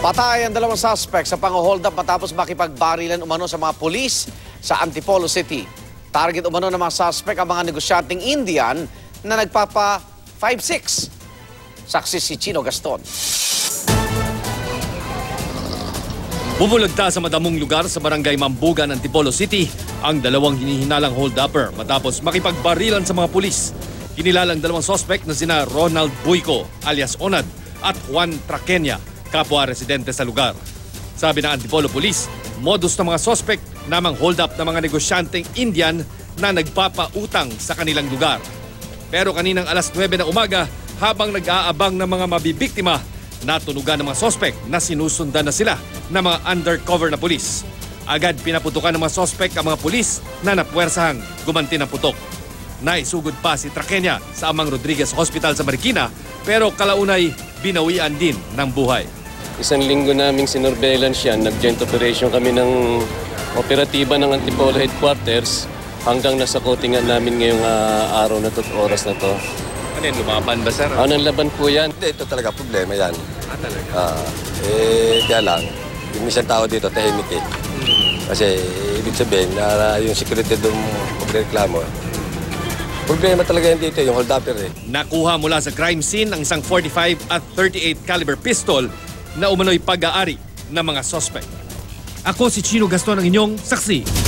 Patay ang dalawang suspect sa pang-hold up matapos makipagbarilan umano sa mga pulis sa Antipolo City. Target umano ng mga suspect ang mga negosyanteng Indian na nagpapa 5-6. Saksi si Chino Gaston. Bumulagta sa madamong lugar sa barangay Mambugan, Antipolo City ang dalawang hinihinalang hold-upper matapos makipagbarilan sa mga pulis. Kinilalang dalawang suspect na sina Ronald Buico alias Onad at Juan Traqueña, kapwa residente sa lugar. Sabi ng Antipolo Police, modus ng mga suspect namang hold-up ng mga negosyanteng Indian na nagpapautang sa kanilang lugar. Pero kaninang alas 9 ng umaga, habang nag-aabang ng mga mabibiktima, natunugan ng mga suspect na sinusundan na sila ng mga undercover na pulis. Agad pinaputukan ng mga suspect ang mga pulis na napuwersahang gumanti ng putok. Naisugod pa si Traqueña sa Amang Rodriguez Hospital sa Marikina, pero kalaunay binawian din ng buhay. Isang linggo naming sinurveillance yan. Nag-joint operation kami ng operatiba ng Antipolo Headquarters hanggang nasa kotingan namin ngayong araw na to, oras na to. Ano yan, lumaban ba sir? Anong laban po yan? Hindi, ito talaga problema yan. Talaga? Kaya lang, yung isang tao dito, tahimik eh. Kasi ibig sabihin na yung security doon magreklamo. Problema talaga yan dito, yung hold-upper eh. Nakuha mula sa crime scene ang isang 45 at 38 caliber pistol na umano'y pag-aari ng mga suspect. Ako si Chino Gaston, ang inyong saksi.